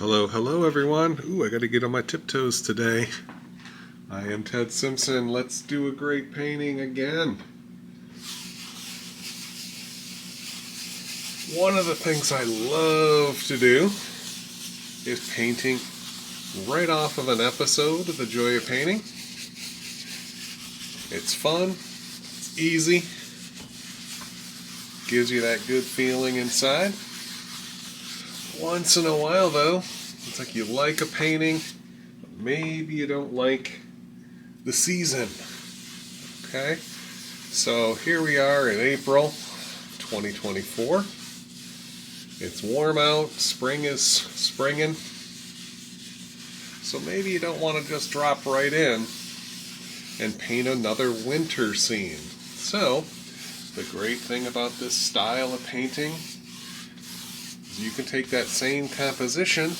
Hello, hello everyone. Ooh, I gotta get on my tiptoes today. I am Ted Simpson. Let's do a great painting again. One of the things I love to do is painting right off of an episode of The Joy of Painting. It's fun, it's easy, gives you that good feeling inside. Once in a while though, it's like you like a painting, but maybe you don't like the season. Okay? So here we are in April 2024. It's warm out, spring is springing. So maybe you don't want to just drop right in and paint another winter scene. So, the great thing about this style of painting is you can take that same composition,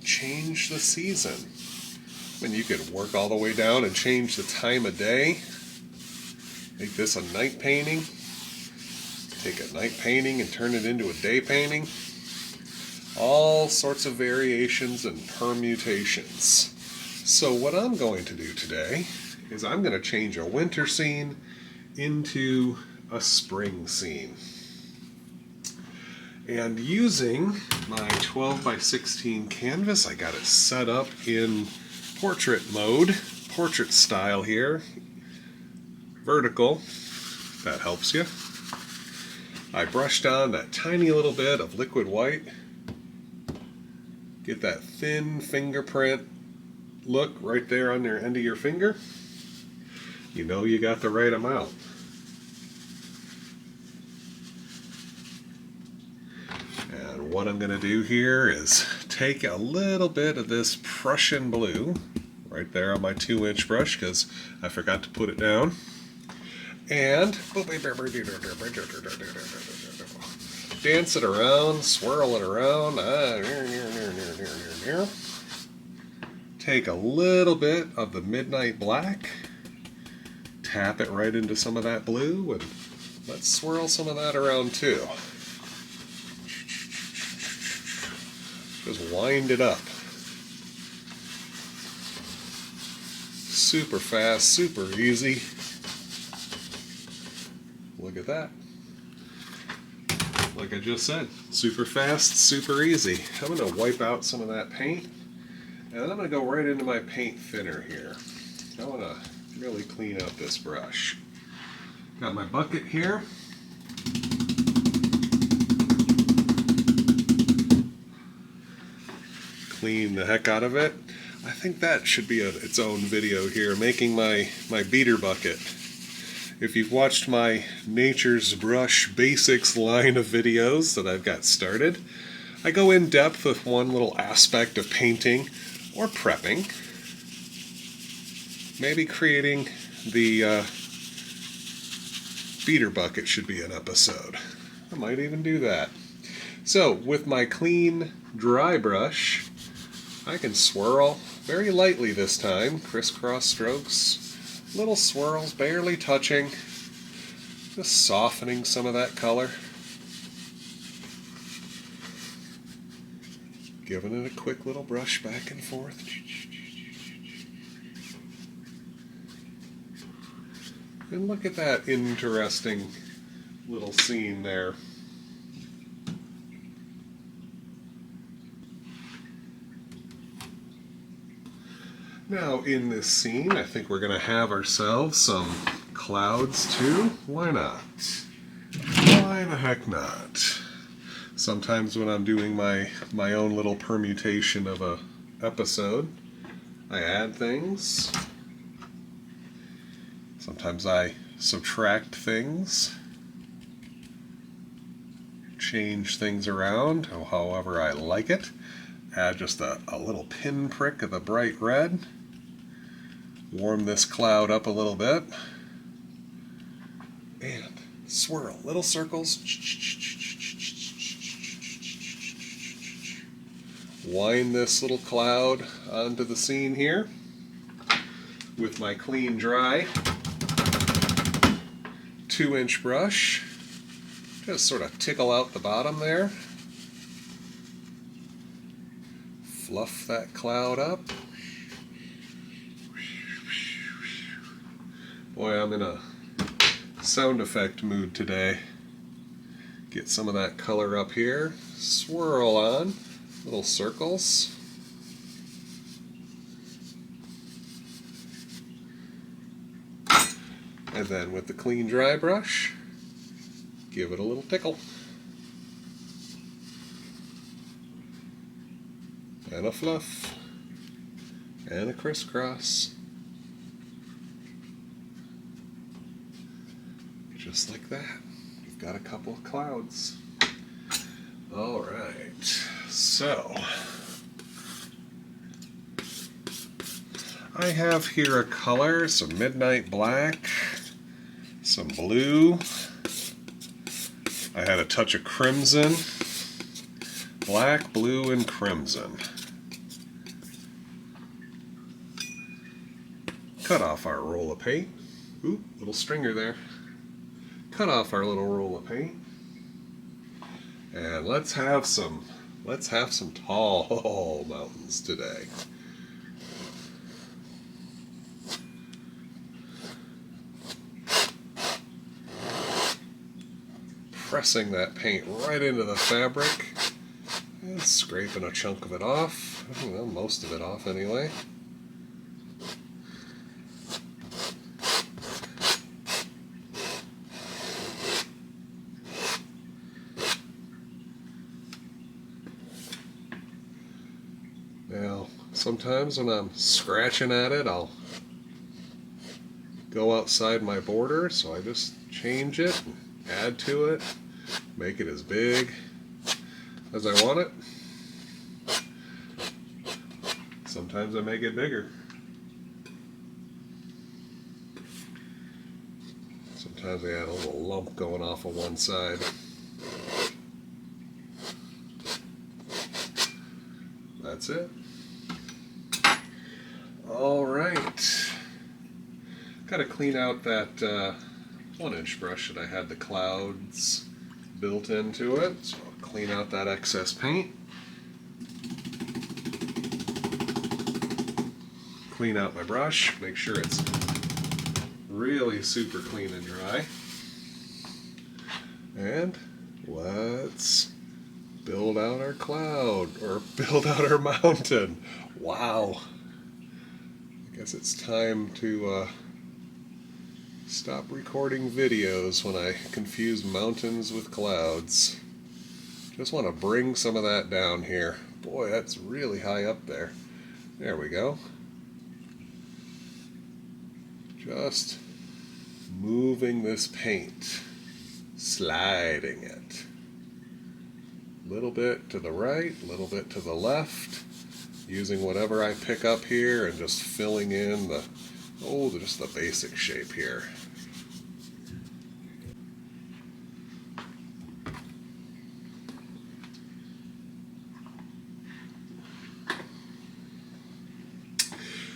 change the season. I mean, you could work all the way down and change the time of day. Make this a night painting. Take a night painting and turn it into a day painting. All sorts of variations and permutations. So what I'm going to do today is I'm going to change a winter scene into a spring scene. And using my 12 by 16 canvas, I got it set up in portrait mode, portrait style here, vertical, that helps you. I brushed on that tiny little bit of liquid white, get that thin fingerprint look right there on the end of your finger. You know you got the right amount. And what I'm going to do here is take a little bit of this Prussian blue right there on my 2-inch brush because I forgot to put it down. And dance it around, swirl it around. Take a little bit of the midnight black, tap it right into some of that blue, and let's swirl some of that around too. Just wind it up. Super fast, super easy. Look at that. Like I just said, super fast, super easy. I'm going to wipe out some of that paint, and then I'm going to go right into my paint thinner here. I want to really clean up this brush. Got my bucket here. Clean the heck out of it. I think that should be its own video here, making my beater bucket. If you've watched my Nature's Brush Basics line of videos that I've got started, I go in depth with one little aspect of painting or prepping. Maybe creating the beater bucket should be an episode. I might even do that. So with my clean dry brush, I can swirl very lightly this time, crisscross strokes. Little swirls, barely touching, just softening some of that color. Giving it a quick little brush back and forth. And look at that interesting little scene there. Now in this scene, I think we're going to have ourselves some clouds too. Why not? Why the heck not? Sometimes when I'm doing my own little permutation of a episode, I add things. Sometimes I subtract things. Change things around however I like it. Add just a little pinprick of the bright red. Warm this cloud up a little bit. And swirl little circles. Wind this little cloud onto the scene here with my clean dry 2-inch brush. Just sort of tickle out the bottom there. fluff that cloud up. Boy, I'm in a sound effect mood today. Get some of that color up here. Swirl on little circles. And then with the clean dry brush, give it a little tickle. And a fluff. And a crisscross. Just like that. You've got a couple of clouds. Alright, so I have here a color, some midnight black, some blue. I had a touch of crimson. Black, blue, and crimson. Cut off our roll of paint. Ooh, little stringer there. Cut off our little roll of paint. And let's have some tall mountains today. Pressing that paint right into the fabric and scraping a chunk of it off. Well, most of it off anyway. Now, sometimes when I'm scratching at it, I'll go outside my border, so I just change it and add to it, make it as big as I want it. Sometimes I make it bigger. Sometimes I add a little lump going off of one side. That's it. All right. Got to clean out that 1-inch brush that I had the clouds built into it. So I'll clean out that excess paint. Clean out my brush. Make sure it's really super clean and dry. And let's build out our cloud, or build out our mountain. Wow. I guess it's time to stop recording videos when I confuse mountains with clouds. Just want to bring some of that down here. Boy, that's really high up there. There we go. Just moving this paint, sliding it. A little bit to the right, a little bit to the left, using whatever I pick up here and just filling in just the basic shape here.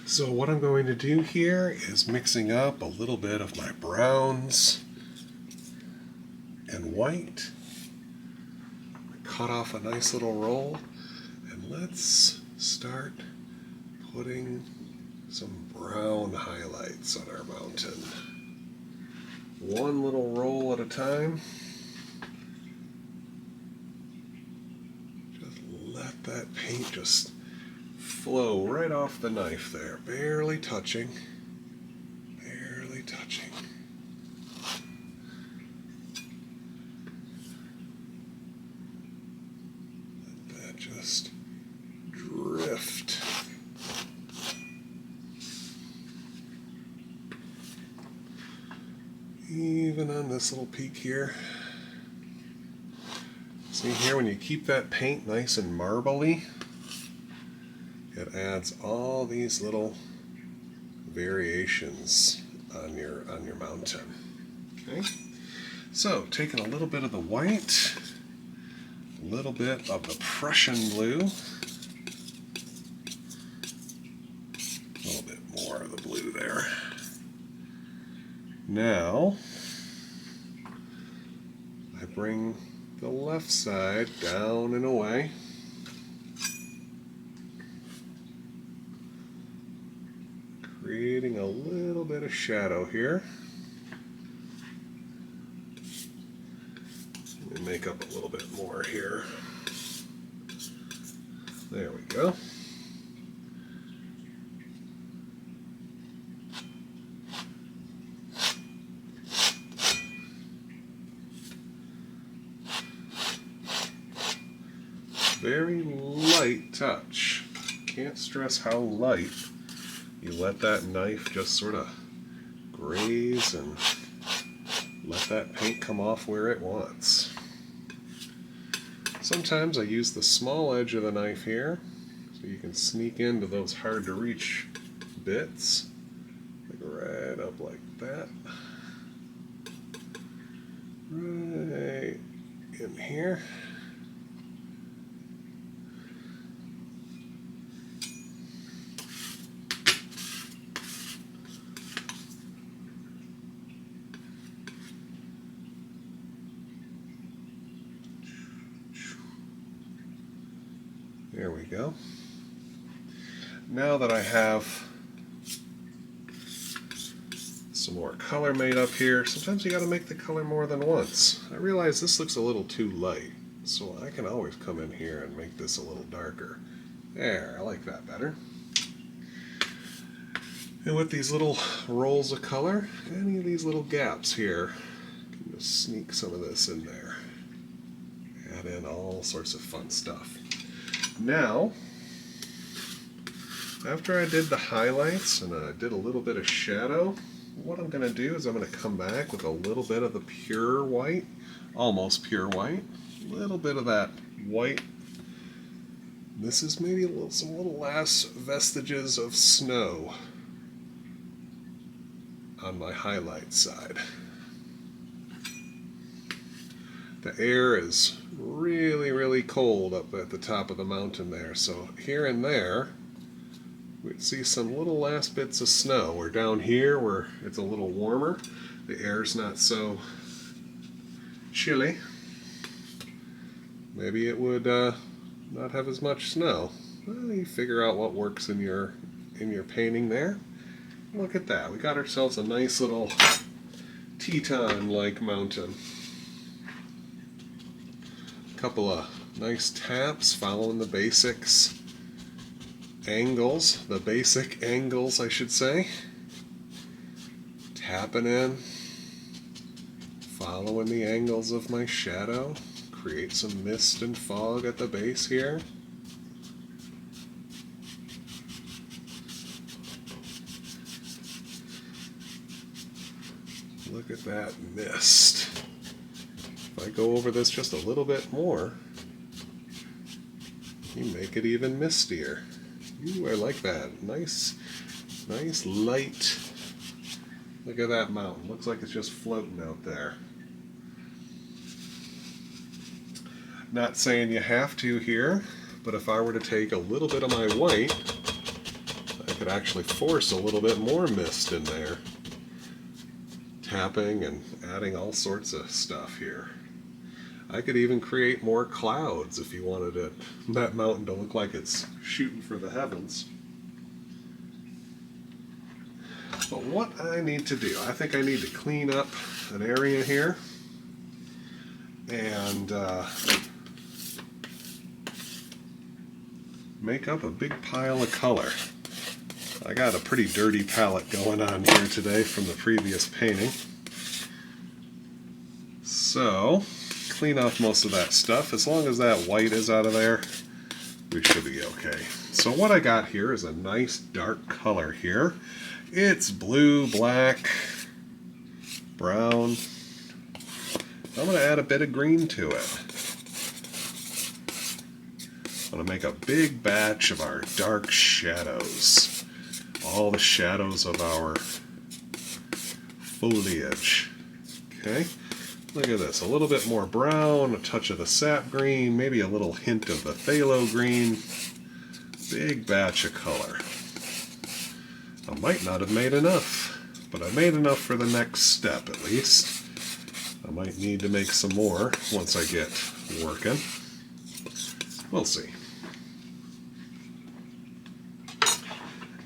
So what I'm going to do here is mixing up a little bit of my browns and white. Cut off a nice little roll, and let's start putting some brown highlights on our mountain. One little roll at a time. Just let that paint just flow right off the knife there, barely touching, barely touching. Let that just drift. Even on this little peak here. See here, when you keep that paint nice and marbly, it adds all these little variations on your mountain. Okay, so taking a little bit of the white, a little bit of the Prussian blue, a little bit more of the blue there. Now I bring the left side down and away. creating a little bit of shadow here. Let me make up a little bit more here. There we go. Very light touch. Can't stress how light. You let that knife just sort of graze and let that paint come off where it wants. Sometimes I use the small edge of the knife here so you can sneak into those hard to reach bits. Like right up like that. Right in here. There we go. Now that I have some more color made up here, sometimes you got to make the color more than once. I realize this looks a little too light, so I can always come in here and make this a little darker. There, I like that better. And with these little rolls of color, any of these little gaps here, you can just sneak some of this in there. Add in all sorts of fun stuff. Now, after I did the highlights and I did a little bit of shadow, what I'm going to do is I'm going to come back with a little bit of the pure white, almost pure white, a little bit of that white. This is maybe some little last vestiges of snow on my highlight side. The air is really, really cold up at the top of the mountain there, so here and there we'd see some little last bits of snow. We're down here where it's a little warmer, the air's not so chilly. Maybe it would not have as much snow. Well, you figure out what works in your painting there. Look at that, we got ourselves a nice little Teton-like mountain. Couple of nice taps following the basics angles, the basic angles I should say. Tapping in, following the angles of my shadow, create some mist and fog at the base here. Look at that mist. If I go over this just a little bit more, you make it even mistier. Ooh, I like that. Nice light. Look at that mountain. Looks like it's just floating out there. Not saying you have to here, but if I were to take a little bit of my white, I could actually force a little bit more mist in there. Tapping and adding all sorts of stuff here. I could even create more clouds if you wanted that mountain to look like it's shooting for the heavens. But what I need to do, I think I need to clean up an area here and make up a big pile of color. I got a pretty dirty palette going on here today from the previous painting. So, clean off most of that stuff. As long as that white is out of there, we should be okay. So what I got here is a nice dark color here. It's blue, black, brown. I'm going to add a bit of green to it. I'm going to make a big batch of our dark shadows. All the shadows of our foliage. Okay? Look at this, a little bit more brown, a touch of the sap green, maybe a little hint of the phthalo green. Big batch of color. I might not have made enough, but I made enough for the next step at least. I might need to make some more once I get working. We'll see.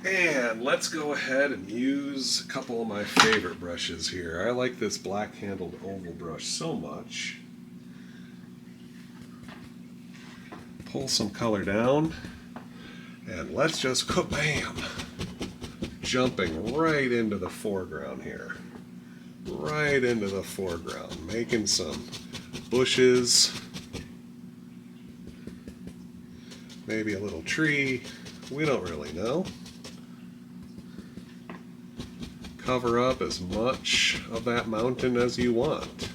And let's go ahead and use a couple of my favorite brushes here. I like this black-handled oval brush so much. Pull some color down, and let's just bam! Jumping right into the foreground here. Right into the foreground, making some bushes, maybe a little tree, we don't really know. Cover up as much of that mountain as you want.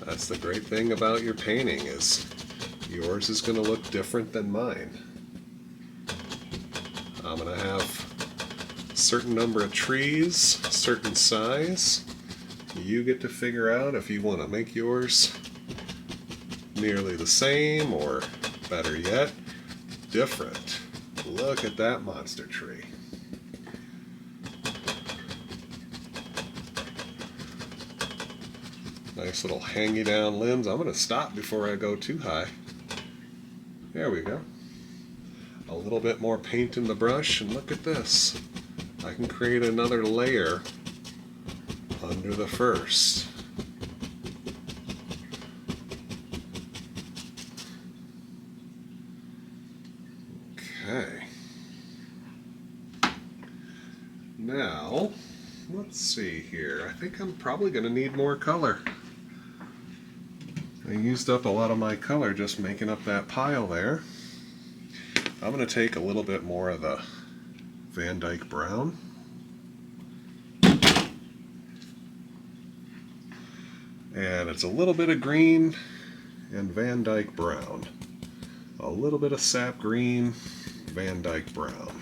That's the great thing about your painting, is yours is going to look different than mine. I'm going to have a certain number of trees, certain size. You get to figure out if you want to make yours nearly the same, or better yet, different. Look at that monster tree. Nice little hangy down limbs. I'm going to stop before I go too high. There we go. A little bit more paint in the brush, and look at this. I can create another layer under the first. Okay. Now, let's see here. I think I'm probably going to need more color. I used up a lot of my color just making up that pile there. I'm going to take a little bit more of the Van Dyke brown. And it's a little bit of green and Van Dyke brown. A little bit of sap green, Van Dyke brown.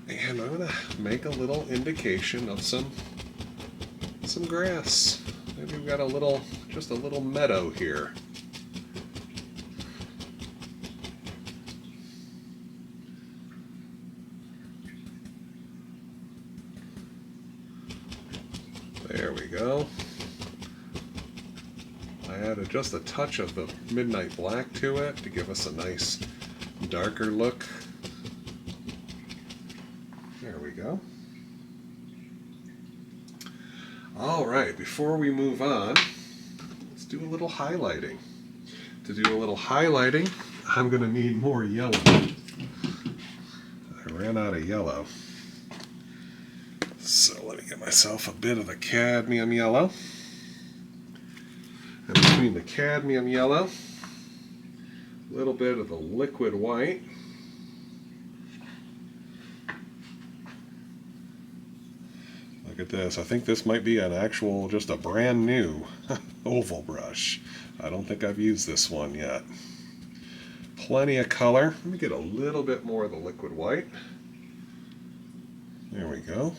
And I'm going to make a little indication of some grass. Maybe we've got just a little meadow here. There we go. I added just a touch of the midnight black to it to give us a nice darker look. There we go. All right, before we move on, let's do a little highlighting. To do a little highlighting, I'm going to need more yellow. I ran out of yellow. So let me get myself a bit of the cadmium yellow. And between the cadmium yellow, a little bit of the liquid white, look at this. I think this might be an actual, just a brand new oval brush. I don't think I've used this one yet. Plenty of color. Let me get a little bit more of the liquid white. There we go.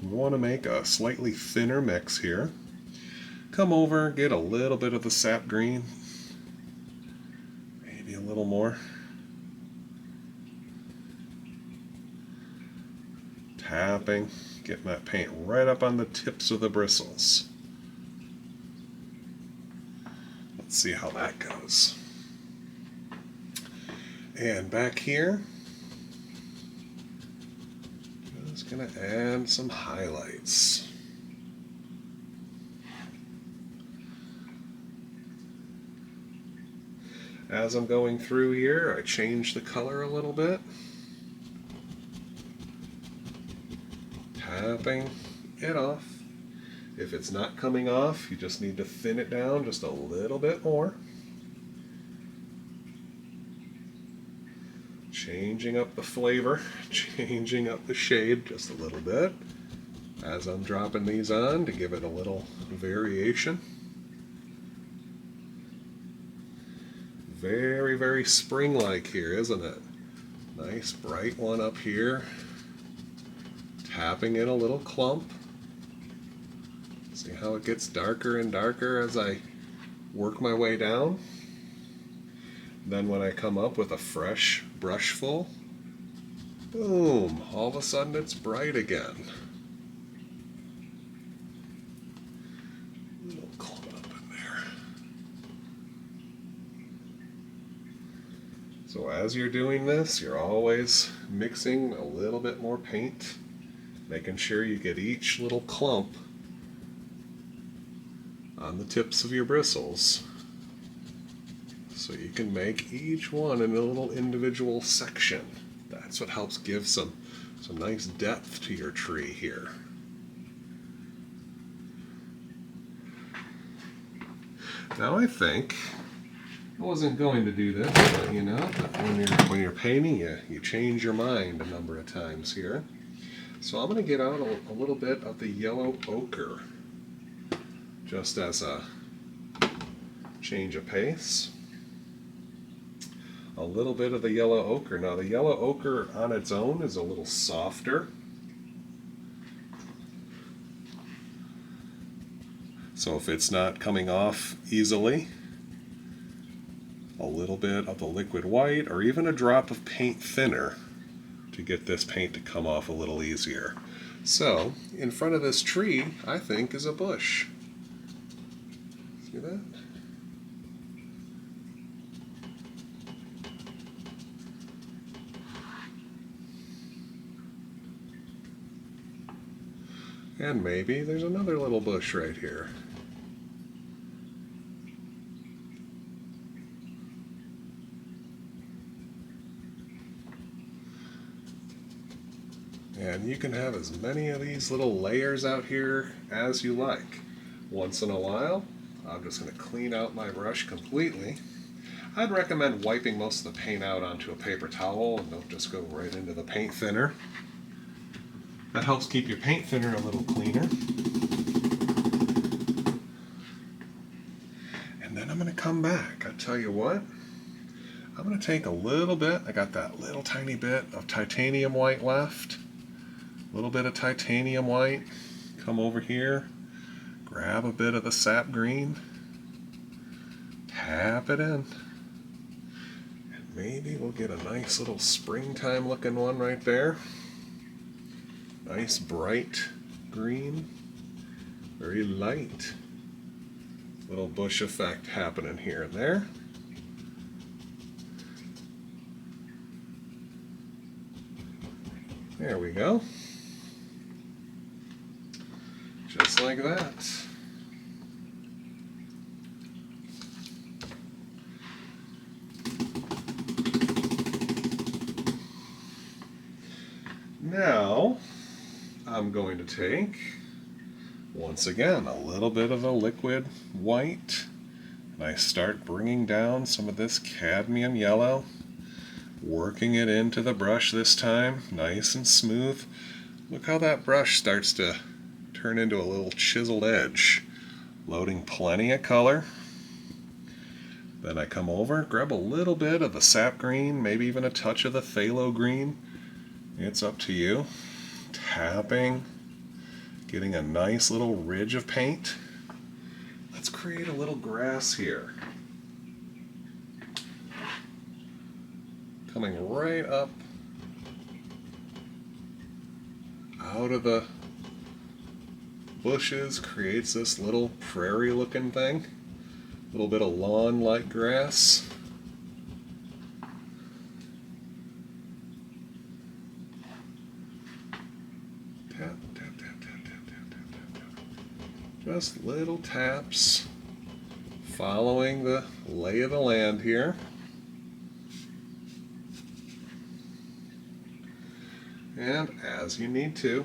We want to make a slightly thinner mix here. Come over, get a little bit of the sap green. Maybe a little more. Tapping. Getting that paint right up on the tips of the bristles. Let's see how that goes. And back here, just going to add some highlights. As I'm going through here, I change the color a little bit. Tapping it off. If it's not coming off, you just need to thin it down just a little bit more. Changing up the flavor, changing up the shade just a little bit as I'm dropping these on to give it a little variation. Very, very spring-like here, isn't it? Nice bright one up here. Tapping in a little clump. See how it gets darker and darker as I work my way down? Then when I come up with a fresh brush full, boom, all of a sudden it's bright again. A little clump up in there. So as you're doing this, you're always mixing a little bit more paint, making sure you get each little clump on the tips of your bristles, so you can make each one in a little individual section. That's what helps give some nice depth to your tree here. Now I think I wasn't going to do this, but you know, when you're painting, you change your mind a number of times here. So I'm going to get out a little bit of the yellow ochre, just as a change of pace. A little bit of the yellow ochre. Now the yellow ochre on its own is a little softer. So if it's not coming off easily, a little bit of the liquid white or even a drop of paint thinner to get this paint to come off a little easier. So in front of this tree, I think, is a bush. See that? And maybe there's another little bush right here. And you can have as many of these little layers out here as you like. Once in a while, I'm just going to clean out my brush completely. I'd recommend wiping most of the paint out onto a paper towel and don't just go right into the paint thinner. That helps keep your paint thinner a little cleaner. And then I'm going to come back. I tell you what, I'm going to take a little bit, I got that little tiny bit of titanium white left. A little bit of titanium white. Come over here, grab a bit of the sap green, tap it in. And maybe we'll get a nice little springtime looking one right there. Nice bright green, very light. Little bush effect happening here and there. There we go. Just like that. Now, I'm going to take, once again, a little bit of a liquid white, and I start bringing down some of this cadmium yellow, working it into the brush this time, nice and smooth. Look how that brush starts to turn into a little chiseled edge, loading plenty of color. Then I come over, grab a little bit of the sap green, maybe even a touch of the phthalo green. It's up to you. Tapping, getting a nice little ridge of paint. Let's create a little grass here. Coming right up out of the bushes, creates this little prairie looking thing. A little bit of lawn like grass. Tap, tap, tap, tap, tap, tap, tap, tap, tap. Just little taps, following the lay of the land here. And as you need to,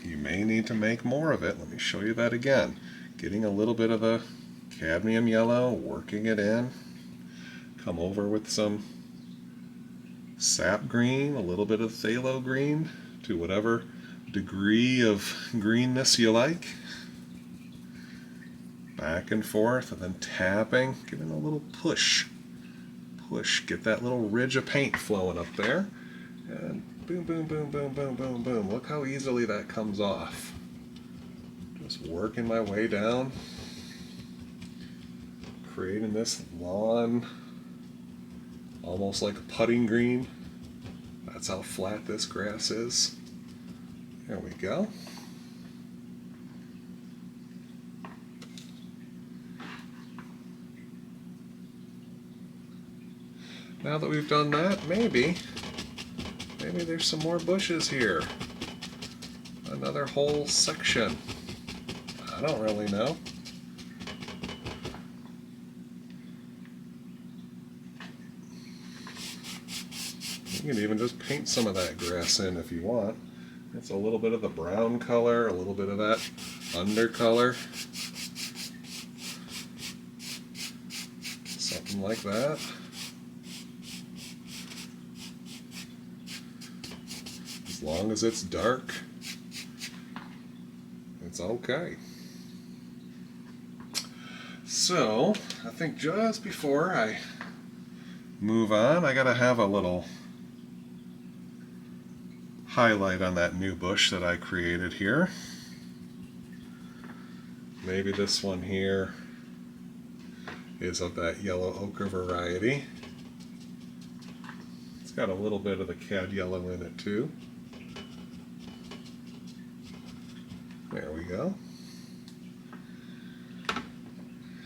you may need to make more of it. Let me show you that again. Getting a little bit of the cadmium yellow, working it in. Come over with some sap green, a little bit of phthalo green, to whatever degree of greenness you like. Back and forth, and then tapping, giving a little push. Push, get that little ridge of paint flowing up there. And boom, boom, boom, boom, boom, boom, boom. Look how easily that comes off. Just working my way down, creating this lawn, almost like a putting green. That's how flat this grass is. There we go. Now that we've done that, maybe there's some more bushes here. Another whole section. I don't really know. You can even just paint some of that grass in if you want. It's a little bit of the brown color, a little bit of that undercolor. Something like that. As long as it's dark, it's okay. So, I think just before I move on, I gotta have a little highlight on that new bush that I created here. Maybe this one here is of that yellow ochre variety. It's got a little bit of the cad yellow in it too. There we go.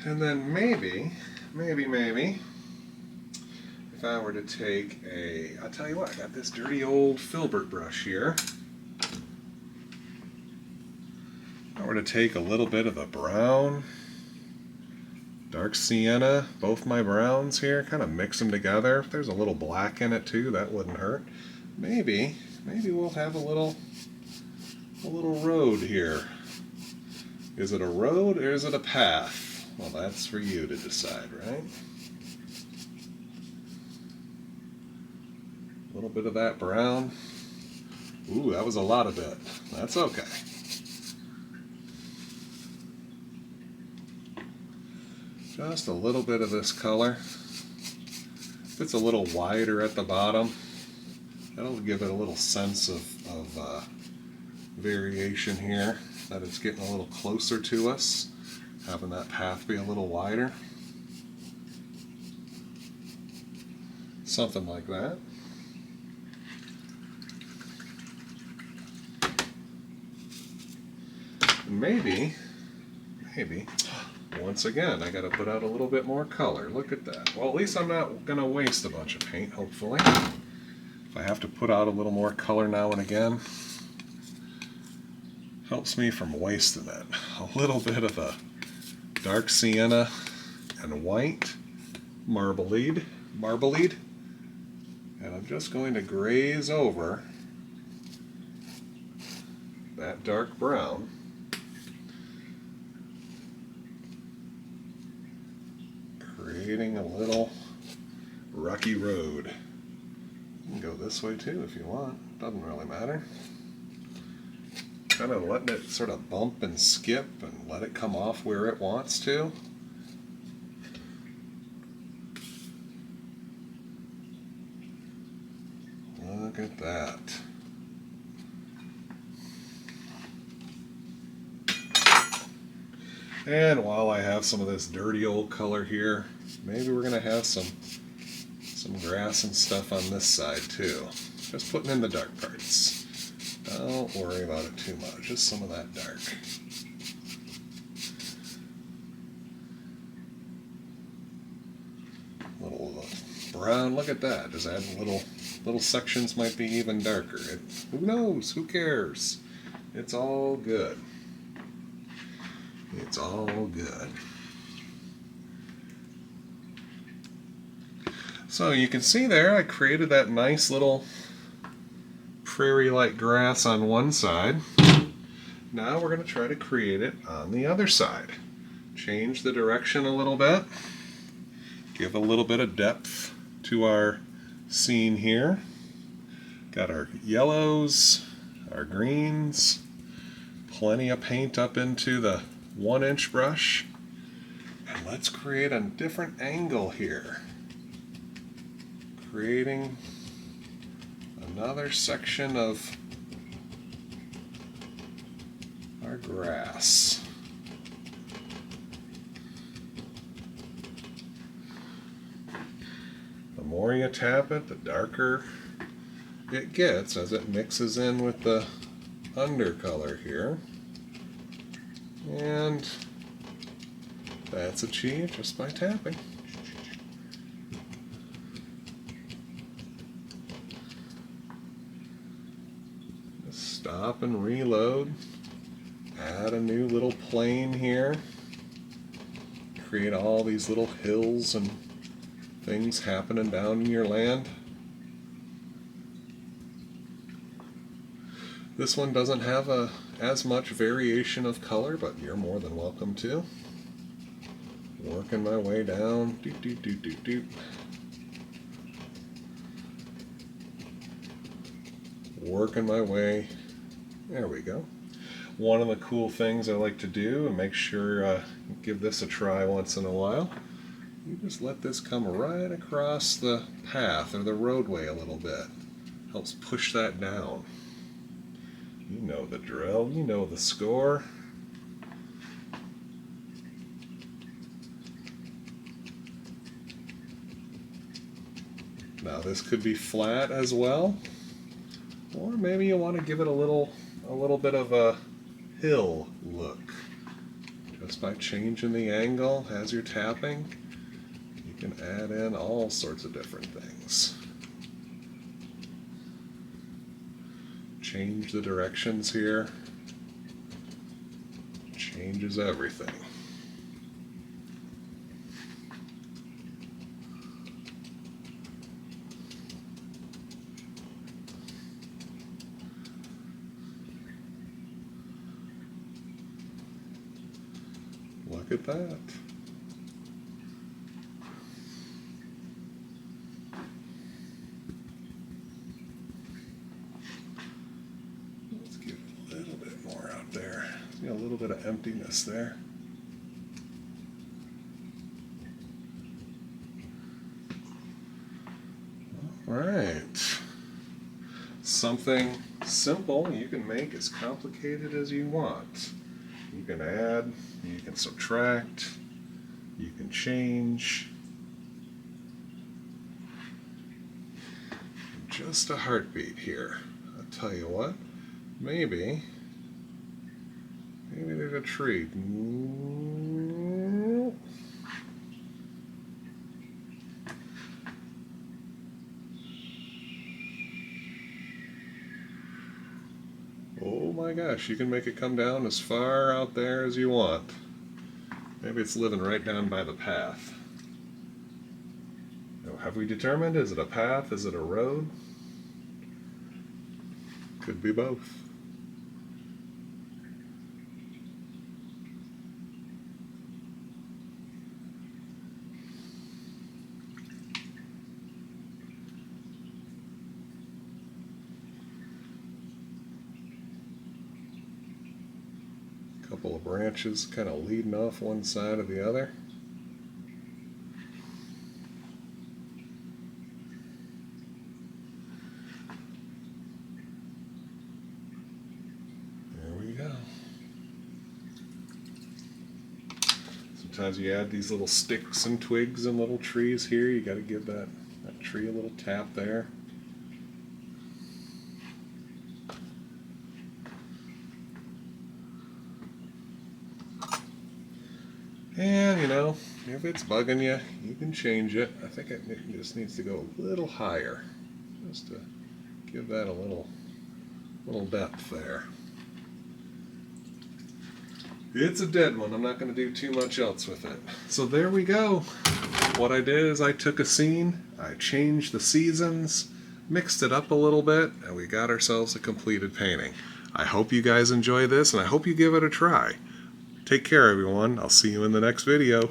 And then maybe, if I were to take I'll tell you what, I got this dirty old filbert brush here. If I were to take a little bit of the brown, dark sienna, both my browns here, kind of mix them together. If there's a little black in it too, that wouldn't hurt. Maybe we'll have a little road here. Is it a road or is it a path? Well, that's for you to decide, right? A little bit of that brown. Ooh, that was a lot of it. That's okay. Just a little bit of this color. If it's a little wider at the bottom, that'll give it a little sense of variation here, that it's getting a little closer to us, having that path be a little wider. Something like that. And maybe, once again, I gotta put out a little bit more color. Look at that. Well, at least I'm not gonna waste a bunch of paint, hopefully. If I have to put out a little more color now and again, helps me from wasting it. A little bit of a dark sienna and white marbleade. And I'm just going to graze over that dark brown. Creating a little rocky road. You can go this way too if you want. Doesn't really matter. Kind of letting it sort of bump and skip and let it come off where it wants to. Look at that. And while I have some of this dirty old color here, maybe we're going to have some grass and stuff on this side too. Just putting in the dark parts. Don't worry about it too much, just some of that dark. Little brown, look at that. Just add little sections might be even darker. Who knows? Who cares? It's all good. It's all good. So you can see there I created that nice little prairie-like grass on one side. Now we're going to try to create it on the other side. Change the direction a little bit. Give a little bit of depth to our scene here. Got our yellows, our greens, plenty of paint up into the 1-inch brush. And let's create a different angle here. Creating another section of our grass. The more you tap it, the darker it gets as it mixes in with the undercolor here. And that's achieved just by tapping. stop and reload, add a new little plane here, create all these little hills and things happening down in your land. This one doesn't have as much variation of color, but you're more than welcome to. Working my way down. Doot, doot, doot, doot, doot. Working my way. There we go. One of the cool things I like to do, and make sure give this a try once in a while, you just let this come right across the path or the roadway a little bit. Helps push that down. You know the drill, you know the score. Now this could be flat as well, or maybe you want to give it a little bit of a hill look. Just by changing the angle as you're tapping, you can add in all sorts of different things. Change the directions here. Changes everything. Look at that. Let's give it a little bit more out there. See a little bit of emptiness there. All right. Something simple you can make as complicated as you want. You can add, you can subtract, you can change. Just a heartbeat here. I'll tell you what, maybe there's a tree. Oh my gosh, you can make it come down as far out there as you want. Maybe it's living right down by the path. Now, have we determined, is it a path, is it a road? Could be both. Couple of branches kind of leading off one side of the other. There we go. Sometimes you add these little sticks and twigs and little trees here. You got to give that tree a little tap there. And, you know, if it's bugging you, you can change it. I think it just needs to go a little higher, just to give that a little depth there. It's a dead one. I'm not going to do too much else with it. So there we go. What I did is I took a scene, I changed the seasons, mixed it up a little bit, and we got ourselves a completed painting. I hope you guys enjoy this, and I hope you give it a try. Take care, everyone. I'll see you in the next video.